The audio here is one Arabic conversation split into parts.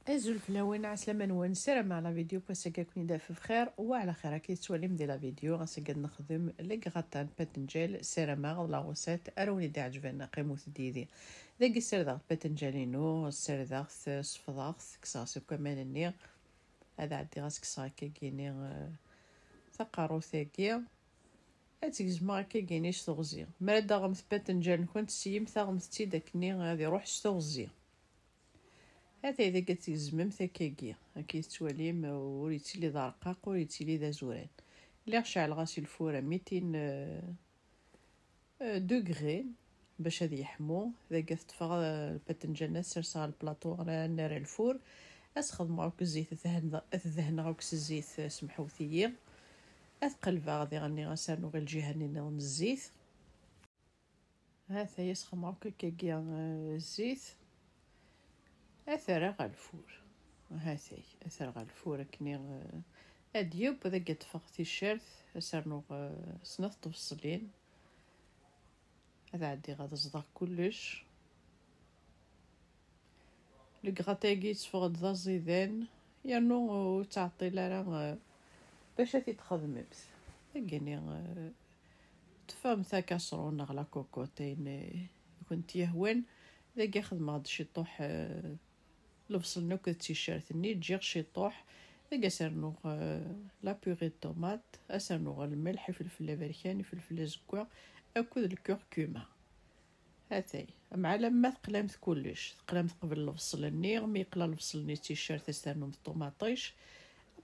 ازول فلاوين عسلامة نوان سلام على فيديو كوساكا كوني داف بخير وعلى خير كي تسواليم دي لا فيديو غنسقد نخدم لي غاتان باتنجال سيرما لا غوسات اروني دي عجبنا قيموت ديدي داك السردغ باتنجالينو السردغ صفدغ كساسو كمان النير هذا عندي غاسك صاكي كيني ثقارو ثاكيا اتكزما كينيش تغزي مراد غمث باتنجال كنت سيم ثغمثتي داكني غادي روح شتغزي هذا إذا قلت زمم ثكاكيا هكي تواليم وريتي لي ذا رقاق وريتي لي ذا زوران اللي شعل غاسي الفورة 200 دوغري باش هذا يحمو إذا قلت تفغ الباتنجان سرسا البلاطو على نار الفور أسخدم غاوك الزيت أثذهن غاوك الزيت سمحوثية أثقلبا غادي غني غاسانو غير الجهة ني الزيت هذا يسخم غاوك كاكيا الزيت أثر غا الفور هاتي أثر غا الفور كني أديوب إذا قد فغتي الشرث أسرنو سنة تفصلين هذا عندي غادا صداق كلش لقغاتاكي تفغد ذا زيدان يانو تعطي لارا باش هاتي تخدمت كني تفهم ثا كاسرون غلا كوكوتين كنت يهون إذا كي خدمة غاد شي طوح لفصل نوك التيشيرت ني تجيغ شي طوح إذا سرنو لا بيغي طوماط أسرنو الملح فلفل بركاني فلفل زكوا أكود الكركومة هاتي مع لما تقلمت كلش تقلمت قبل الفصل النيغ مي يقلا الفصل ني التيشيرت أسرنو الطوماطيش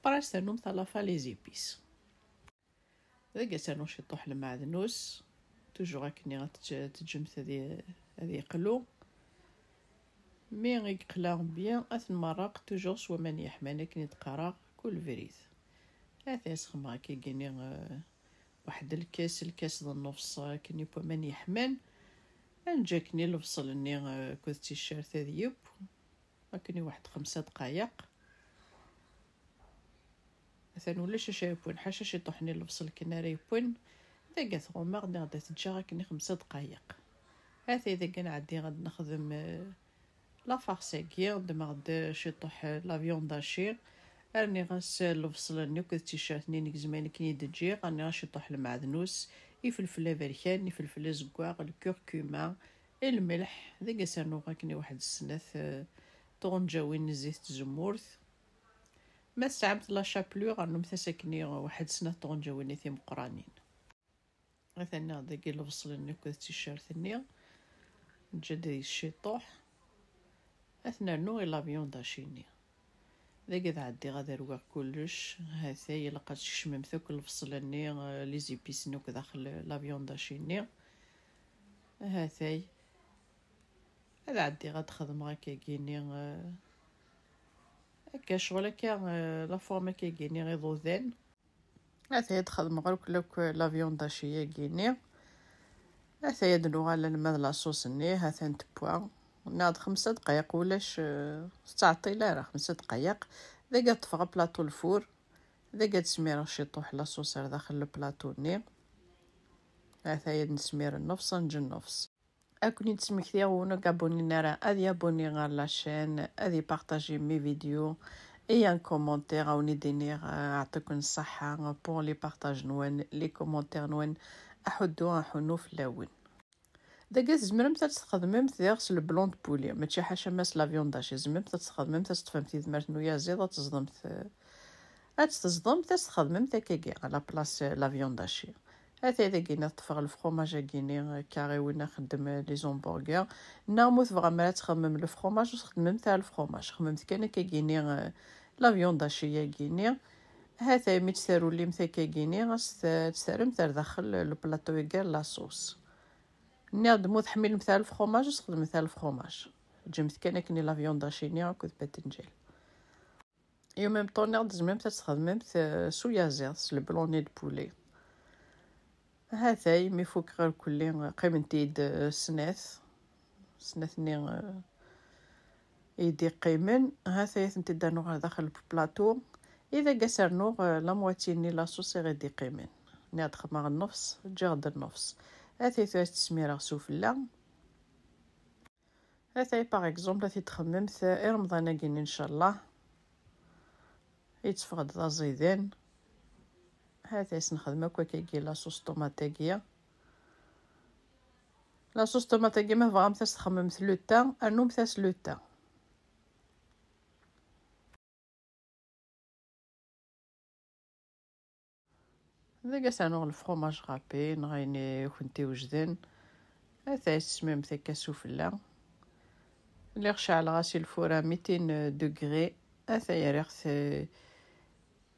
برا أسرنو طلافا لي زيبيس إذا سرنو شي طوح المعدنوس توجو غاكني غتجمت هذه يقلو مي يقلا بيان اث المراق توجور سوا ماني يحمانا كني تقرا كل فريد هذا يسخم هاكي كيني واحد الكاس د النص كني بو ماني يحمان نجاكني الفصل اني كنت تيشيرت هذيب هاكني واحد 5 دقايق مثلا ولا شي يبون حاشا شي طحني الفصل كنا ريبون اذا قات غوما غادي تجا هاكني 5 دقايق هذا اذا كان عندي غادي نخدم لا فارسيكير دمغد شي طوح لا فيون داشي راني غاس الفصل نيو كنت تيشيرت نيك زمان كني دجي راني غاشي طوح المعدنوس يفلفل بركان يفلفل زكواغ الكركومه الملح ذا قاسانو غاكني واحد السناث طونجاوين زيت زمورث ما استعملت لا شابلو غنم تسكني واحد سنة طونجاوين ثي مقرانين مثلا داكي الفصل نيو كنت تيشيرت نيا نجد شي طوح اثنا نو لا فيون داشيني ذاك إذا عدي غادي روق كلش هاثاي لقات شمم ثوك الفصلني لي زيبيس نوك داخل لا فيون داشيني هاثاي هذا عدي غاد خدم هكا كيني هكا شغل هكا لا فورم هكا كيني غي ضوذان هاثاي تخدم غير لوك لا فيون داشيا كيني هاثاي دنو على الماء لاصوص ني هاثا نتبوا ناض 5 دقايق ولاش تعطي لا راه 5 دقايق ذا قد طفغ بلاطو الفور ذا قد سمير شي طوح لاصوص داخل البلاطو ني هاثايا نسمير النفس نجي النفس اكوني تسمكتي ونو كابوني نارا ادي ابوني غير لاشين ادي بارطاجي مي فيديو اي ان كومونتير او نديني يعطيكم الصحه بون لي بارطاج نوان لي كومونتير نوان احدو احنو فلاون داك زمرمت تستخدمت داغس البلون بولي ماشي حاشا ماس لا فيون داشي زمرمت تستخدمت تفهمتي زمرت نويا زياده تصدمت تصدمت تستخدمت هكاكي على بلاص لا فيون داشي هذا كينا طفغ الفرomاج كيني كاري وين نخدم لي زومبورغر ناموث فغا تخمم الفرomاج وتخدم تاع الفرomاج خممت كان كيني لا فيون داشي كيني هذا ميتسارو لي مثاكا كيني غاس تسارم تاع داخل البلاطو كاع لاصوص ناض مو تحميل مثال الفرomاج وتخدم مثال الفرomاج جمت كان كني لا فيون داشيني كنت باتنجال يوم ميم طون ناض زمام تستخدم سويا زيت البلوني دو بولي هذاي مي فوق غير كلي قيمنتيد سناثني يدي قيمن هذاي تنتدانو داخل البلاطو اذا قسرنو لا مواتيني لاصوص غير دي قيمن ناض خما النفس جاغد النفس هذه ثلاث تسميرة سفلى هذا باغ اكزومبل تخممت رمضان كاين ان شاء الله يتفقد ذا زيدان. هذا نخدم هكا كي لاصوص طوماطيكيه. لاصوص طوماطيكيه ما فغام تخمم لو تان انوم تاس لو تان. هذا كاسانو الفرomاج غابي نغيني كنتي وجدان. هذا اسمم ثكا سوفلا اللي غشعل غاسي الفورة 200 دوغري. هذا يريخ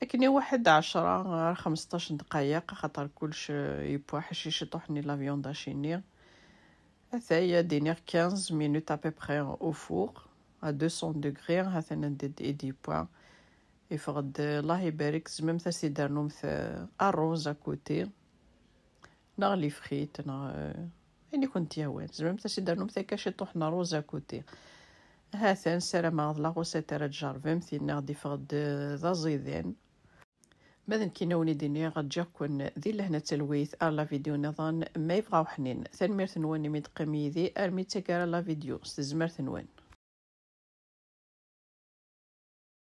لكني 10 15 دقائق خاطر كلش يبوا حشيش طحني لا فيوندا شيني. هذا هي دينير 15 مينوت ابيبري او فور à 200 دوغري. هذا ندير ايدي بوا يفقد الله يبارك. زمم تاسي دارنوم الروز اكوتي نغلي فخيت يعني كنت ياوان زمم تاسي دارنوم ثكاش طحنا روز اكوتي. هذا نسرى مع لا غوسيت راه فهمتي غادي فقد ذا زيدان ماذا كينوني ديني غتجي كون ذي لهنا تلويث لا فيديو نظام ما يبغاو حنين ثانمير ثنواني ميدقم يدي ارمي تكارا لا فيديو استزمر ثنوان.